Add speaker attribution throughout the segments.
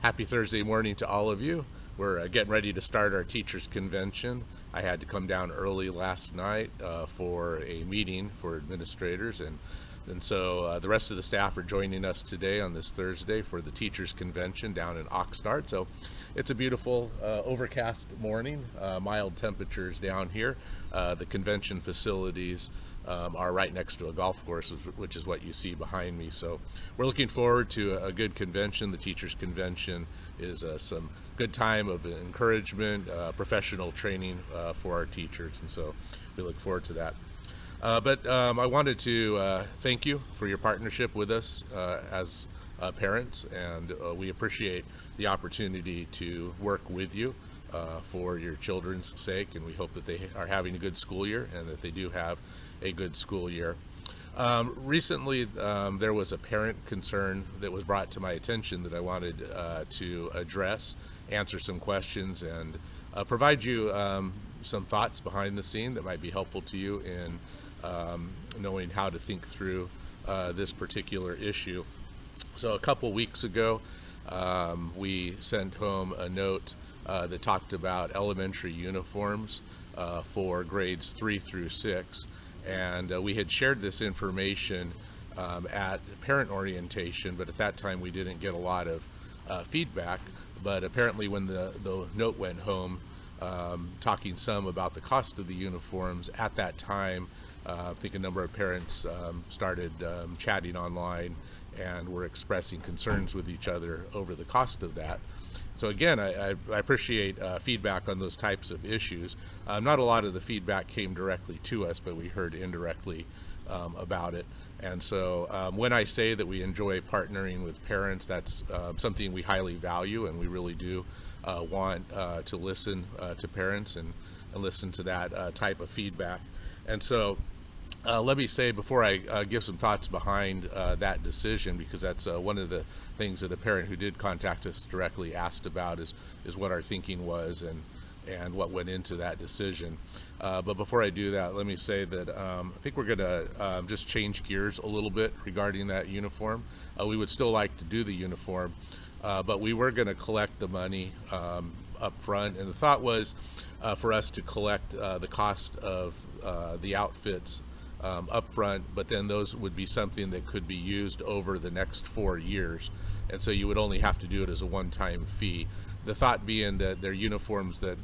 Speaker 1: Happy Thursday morning to all of you. We're getting ready to start our teachers convention. I had to come down early last night for a meeting for administrators, and so the rest of the staff are joining us today on this Thursday for the teachers convention down in Oxnard. So it's a beautiful overcast morning, mild temperatures down here. The convention facilities are right next to a golf course, which is what you see behind me. So we're looking forward to a good convention. The teachers convention is some good time of encouragement, professional training for our teachers, and so we look forward to that. But I wanted to thank you for your partnership with us as parents, and we appreciate the opportunity to work with you for your children's sake, and we hope that they are having a good school year and that they do have a good school year. Recently, there was a parent concern that was brought to my attention that I wanted to address, answer some questions, and provide you some thoughts behind the scene that might be helpful to you in knowing how to think through this particular issue. So a couple weeks ago, we sent home a note that talked about elementary uniforms for grades 3 through 6. And we had shared this information at parent orientation, but at that time we didn't get a lot of feedback. But apparently when the note went home, talking some about the cost of the uniforms, at that time, I think a number of parents started chatting online and were expressing concerns with each other over the cost of that. So again, I appreciate feedback on those types of issues. Not a lot of the feedback came directly to us, but we heard indirectly about it. And so when I say that we enjoy partnering with parents, that's something we highly value, and we really do want to listen to parents and listen to that type of feedback. And so let me say, before I give some thoughts behind that decision, because that's one of the things that a parent who did contact us directly asked about is what our thinking was and what went into that decision. But before I do that, let me say that I think we're going to just change gears a little bit regarding that uniform. We would still like to do the uniform, but we were going to collect the money up front, and the thought was for us to collect the cost of the outfits up front, but then those would be something that could be used over the next 4 years, and so you would only have to do it as a one-time fee. The thought being that they're uniforms that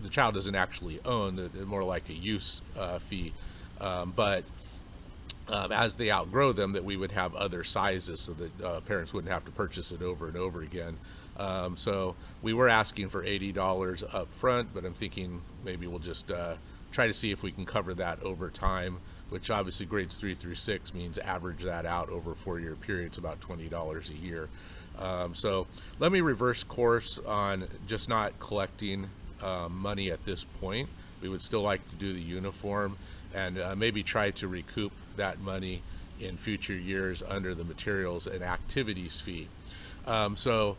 Speaker 1: the child doesn't actually own, that they're more like a use fee, but as they outgrow them, that we would have other sizes so that parents wouldn't have to purchase it over and over again. So we were asking for $80 up front, but I'm thinking maybe we'll just try to see if we can cover that over time, which obviously grades 3 through 6 means average that out over a 4-year period. It's about $20 a year. So let me reverse course on just not collecting money at this point. We would still like to do the uniform and maybe try to recoup that money in future years under the materials and activities fee. So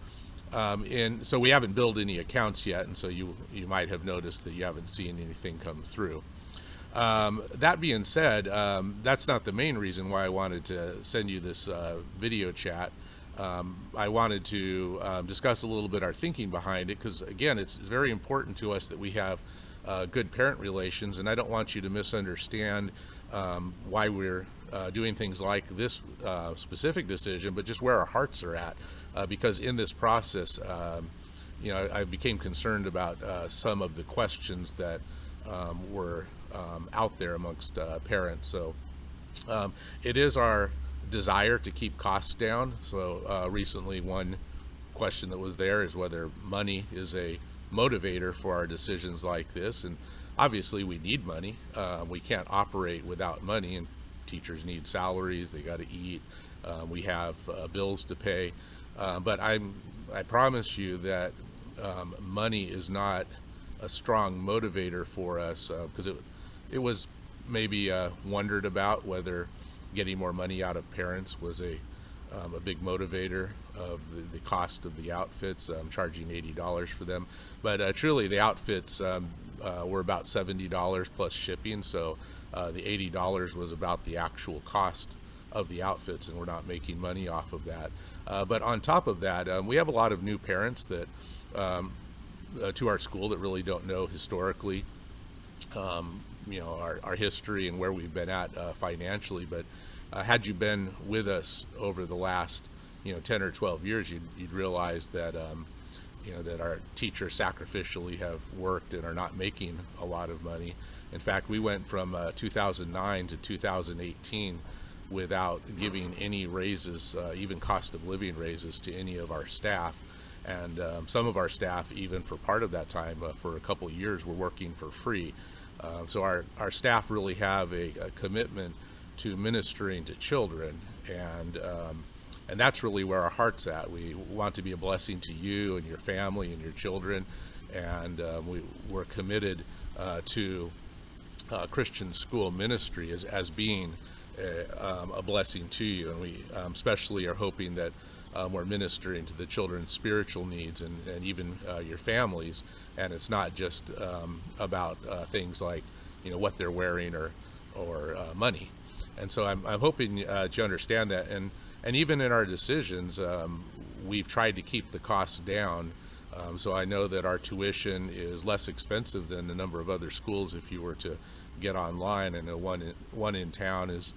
Speaker 1: we haven't billed any accounts yet, and so you might have noticed that you haven't seen anything come through. That being said, that's not the main reason why I wanted to send you this video chat. I wanted to discuss a little bit our thinking behind it, because again, it's very important to us that we have good parent relations, and I don't want you to misunderstand why we're doing things like this specific decision, but just where our hearts are at, because in this process, I became concerned about some of the questions that were out there amongst parents. So it is our desire to keep costs down. So recently one question that was there is whether money is a motivator for our decisions like this, and obviously we need money. We can't operate without money, and teachers need salaries, they got to eat, we have bills to pay, but I promise you that money is not a strong motivator for us, because it was maybe wondered about whether getting more money out of parents was a big motivator of the cost of the outfits, charging $80 for them. But truly, the outfits were about $70 plus shipping, so the $80 was about the actual cost of the outfits, and we're not making money off of that. But on top of that, we have a lot of new parents that to our school that really don't know historically, our history and where we've been at financially. But had you been with us over the last 10 or 12 years, you'd realize that that our teachers sacrificially have worked and are not making a lot of money. In fact, we went from 2009 to 2018 without giving any raises, even cost of living raises, to any of our staff. And some of our staff, even for part of that time, for a couple of years, were working for free. So our staff really have a commitment to ministering to children, and that's really where our heart's at. We want to be a blessing to you and your family and your children, and we're committed to Christian school ministry as being a blessing to you, and we especially are hoping that we're ministering to the children's spiritual needs and even your families, and it's not just about things like what they're wearing or money. And so I'm hoping to understand that, and even in our decisions, we've tried to keep the costs down. So I know that our tuition is less expensive than a number of other schools if you were to get online. And one in town is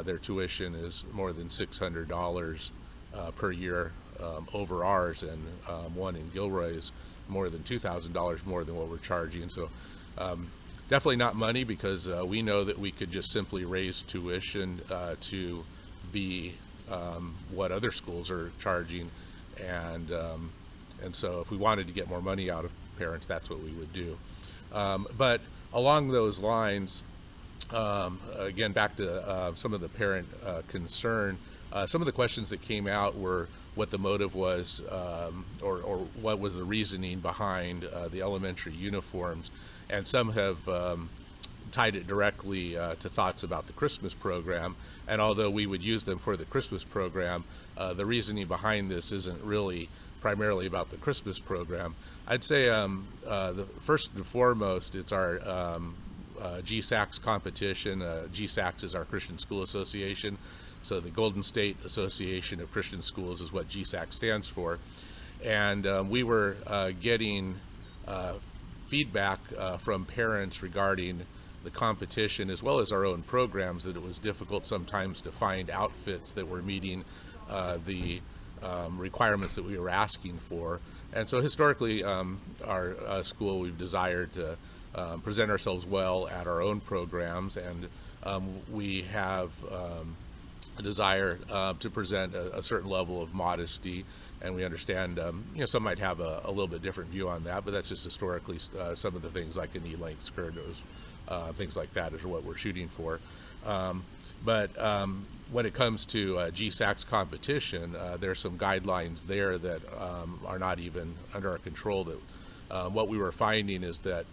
Speaker 1: their tuition is more than $600 per year over ours, and one in Gilroy is more than $2,000 more than what we're charging. So definitely not money, because we know that we could just simply raise tuition to be what other schools are charging, and so if we wanted to get more money out of parents, that's what we would do. But along those lines, again, back to some of the parent concern, some of the questions that came out were what the motive was, or what was the reasoning behind the elementary uniforms, and some have tied it directly to thoughts about the Christmas program. And although we would use them for the Christmas program, the reasoning behind this isn't really primarily about the Christmas program. I'd say the first and foremost, it's our GSACS competition. GSACS is our Christian School Association. So the Golden State Association of Christian Schools is what GSACS stands for. And we were getting feedback from parents regarding the competition, as well as our own programs, that it was difficult sometimes to find outfits that were meeting the requirements that we were asking for. And so historically, our school, we've desired to present ourselves well at our own programs, and we have a desire to present a certain level of modesty, and we understand some might have a little bit different view on that, but that's just historically some of the things like a knee-length skirt, things like that is what we're shooting for. But when it comes to GSACS competition, there's some guidelines there that are not even under our control. That what we were finding is that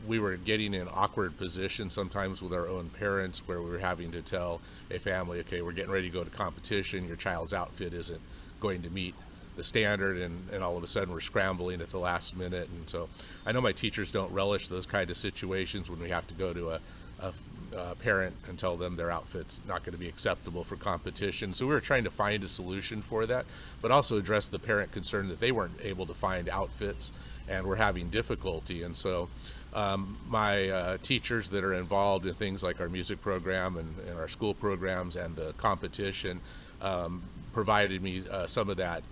Speaker 1: we were getting in awkward positions sometimes with our own parents, where we were having to tell a family, okay, we're getting ready to go to competition, your child's outfit isn't going to meet the standard, and all of a sudden we're scrambling at the last minute. And so I know my teachers don't relish those kind of situations when we have to go to a parent and tell them their outfit's not going to be acceptable for competition. So we were trying to find a solution for that, but also address the parent concern that they weren't able to find outfits and were having difficulty. And so my teachers that are involved in things like our music program and our school programs and the competition provided me some of that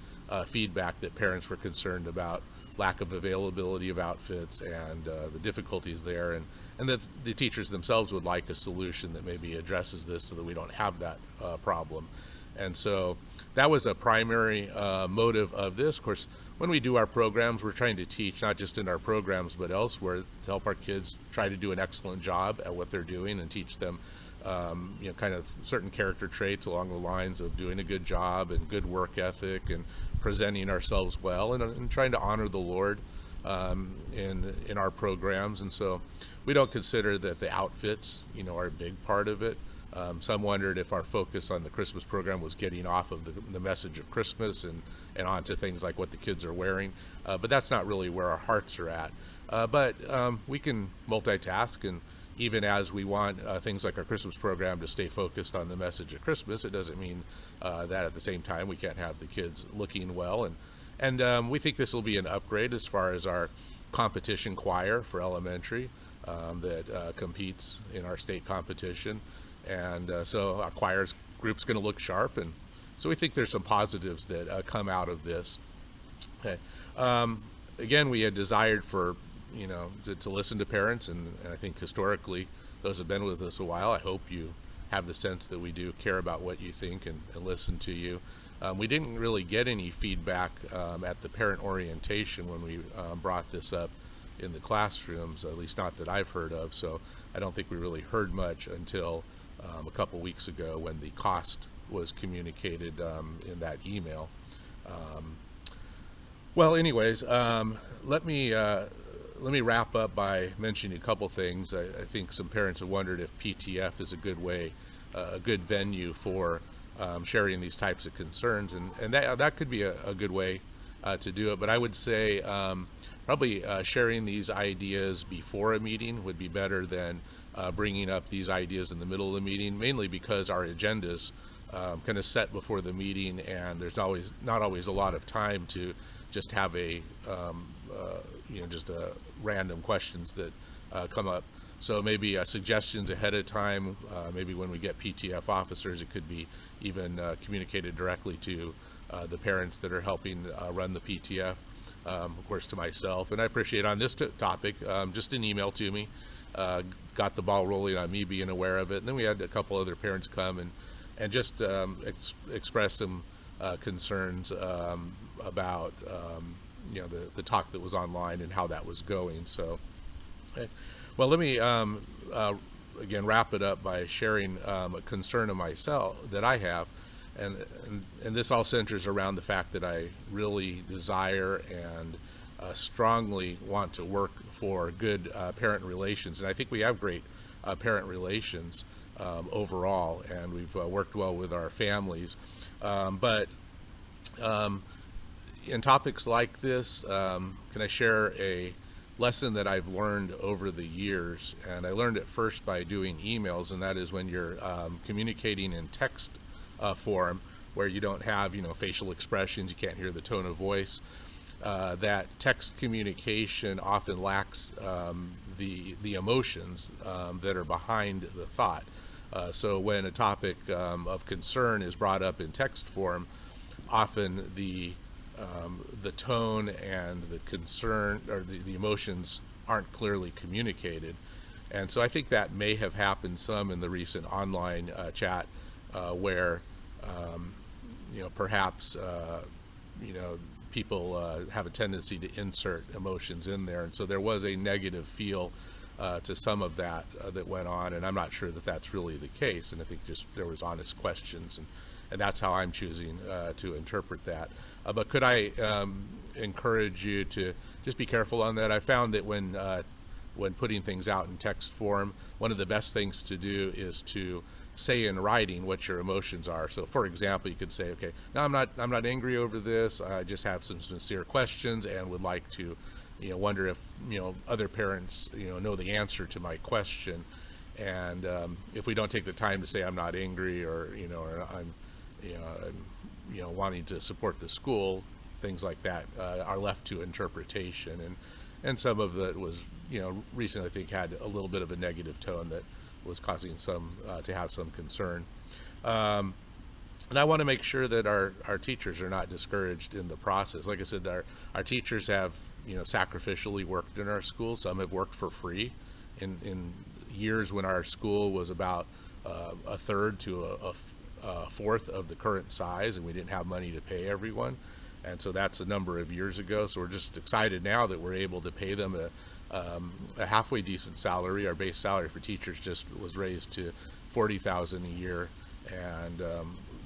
Speaker 1: feedback that parents were concerned about lack of availability of outfits and the difficulties there, and that the teachers themselves would like a solution that maybe addresses this so that we don't have that problem. And so that was a primary motive of this. Of course, when we do our programs, we're trying to teach not just in our programs but elsewhere to help our kids try to do an excellent job at what they're doing, and teach them kind of certain character traits along the lines of doing a good job and good work ethic and presenting ourselves well, and trying to honor the Lord in our programs. And so we don't consider that the outfits are a big part of it. Some wondered if our focus on the Christmas program was getting off of the message of Christmas and onto things like what the kids are wearing, but that's not really where our hearts are at. But we can multitask, and even as we want things like our Christmas program to stay focused on the message of Christmas, it doesn't mean that at the same time we can't have the kids looking well. And we think this will be an upgrade as far as our competition choir for elementary that competes in our state competition. And so our choir's group's going to look sharp. And so we think there's some positives that come out of this. Okay. Again, we had desired for, to listen to parents, and I think historically, those have been with us a while. I hope you have the sense that we do care about what you think and listen to you. We didn't really get any feedback at the parent orientation when we brought this up in the classrooms, at least not that I've heard of, so I don't think we really heard much until a couple weeks ago when the cost was communicated in that email. Well, anyways, let me wrap up by mentioning a couple things. I think some parents have wondered if PTF is a good way, a good venue for sharing these types of concerns, and that could be a good way to do it. But I would say probably sharing these ideas before a meeting would be better than bringing up these ideas in the middle of the meeting, mainly because our agendas kind of set before the meeting, and there's not always a lot of time to just have just random questions that come up. So maybe suggestions ahead of time, maybe when we get PTF officers, it could be even communicated directly to the parents that are helping run the PTF, of course to myself. And I appreciate on this topic, just an email to me, got the ball rolling on me being aware of it. And then we had a couple other parents come and just express some concerns about the talk that was online and how that was going. So, well, let me again wrap it up by sharing a concern of myself that I have, and this all centers around the fact that I really desire and strongly want to work for good parent relations, and I think we have great parent relations overall, and we've worked well with our families, but in topics like this, can I share a lesson that I've learned over the years? And I learned it first by doing emails, and that is when you're communicating in text form, where you don't have facial expressions, you can't hear the tone of voice. That text communication often lacks the emotions that are behind the thought. So when a topic of concern is brought up in text form, often the tone and the concern or the emotions aren't clearly communicated. And so I think that may have happened some in the recent online chat where perhaps people have a tendency to insert emotions in there, and so there was a negative feel to some of that that went on, and I'm not sure that that's really the case, and I think just there was honest questions, and that's how I'm choosing to interpret that. But could I encourage you to just be careful on that? I found that when putting things out in text form, one of the best things to do is to say in writing what your emotions are. So for example, you could say, okay, no, I'm not angry over this, I just have some sincere questions and would like to wonder if other parents know the answer to my question. And if we don't take the time to say I'm not angry, or or I'm wanting to support the school, things like that are left to interpretation. And some of it was recently I think had a little bit of a negative tone that was causing some to have some concern. And I want to make sure that our teachers are not discouraged in the process. Like I said, our teachers have sacrificially worked in our schools. Some have worked for free in years when our school was about a third to a fourth of the current size, and we didn't have money to pay everyone. And so that's a number of years ago. So we're just excited now that we're able to pay them a halfway decent salary. Our base salary for teachers just was raised to $40,000 a year, and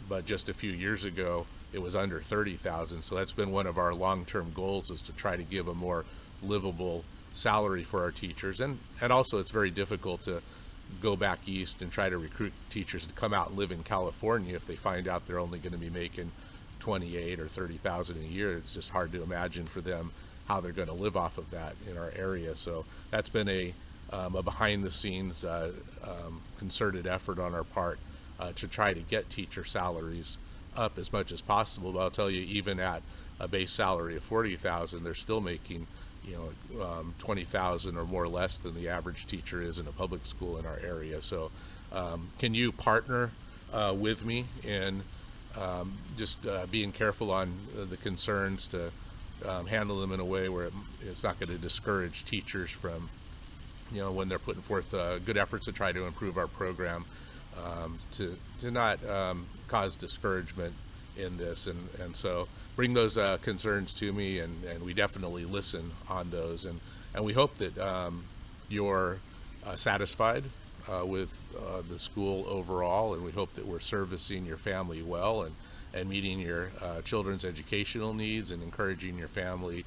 Speaker 1: but just a few years ago it was under $30,000. So that's been one of our long-term goals, is to try to give a more livable salary for our teachers. And also it's very difficult to go back east and try to recruit teachers to come out and live in California if they find out they're only going to be making $28,000 or $30,000 a year. It's just hard to imagine for them how they're going to live off of that in our area. So that's been a a behind-the-scenes concerted effort on our part to try to get teacher salaries up as much as possible. But I'll tell you, even at a base salary of $40,000, they're still making, $20,000 or more less than the average teacher is in a public school in our area. So, can you partner with me in just being careful on the concerns to handle them in a way where it's not going to discourage teachers from, when they're putting forth good efforts to try to improve our program, to not cause discouragement in this. And so bring those concerns to me, and we definitely listen on those. And we hope that you're satisfied with the school overall, and we hope that we're servicing your family well and meeting your children's educational needs and encouraging your family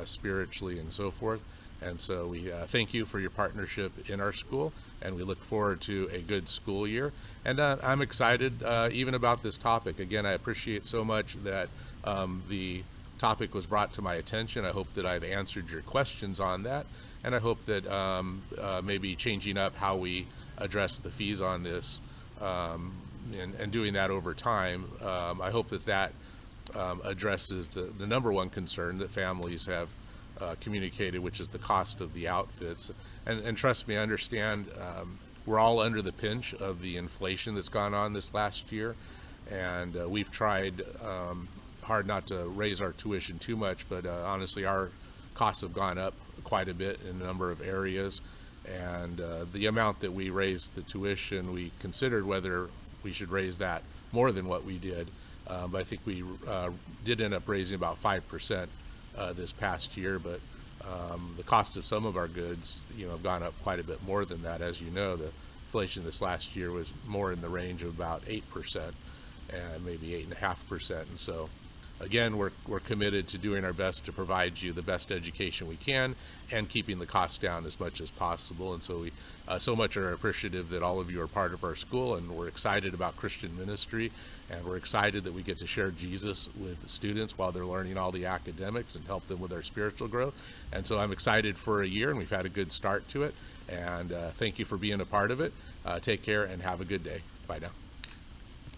Speaker 1: spiritually and so forth. And so we thank you for your partnership in our school, and we look forward to a good school year. And I'm excited even about this topic. Again, I appreciate so much that the topic was brought to my attention. I hope that I've answered your questions on that, and I hope that maybe changing up how we address the fees on this and doing that over time, I hope that addresses the number one concern that families have communicated, which is the cost of the outfits. And trust me, I understand we're all under the pinch of the inflation that's gone on this last year, and we've tried hard not to raise our tuition too much, but honestly our costs have gone up quite a bit in a number of areas. And the amount that we raised the tuition, we considered whether we should raise that more than what we did, but I think we did end up raising about 5% this past year. But the cost of some of our goods, have gone up quite a bit more than that. As you know, the inflation this last year was more in the range of about 8% and maybe 8.5%. And so again, we're committed to doing our best to provide you the best education we can and keeping the costs down as much as possible. And so we so much are appreciative that all of you are part of our school, and we're excited about Christian ministry, and we're excited that we get to share Jesus with the students while they're learning all the academics and help them with their spiritual growth. And so I'm excited for a year, and we've had a good start to it. And thank you for being a part of it. Take care and have a good day. Bye now.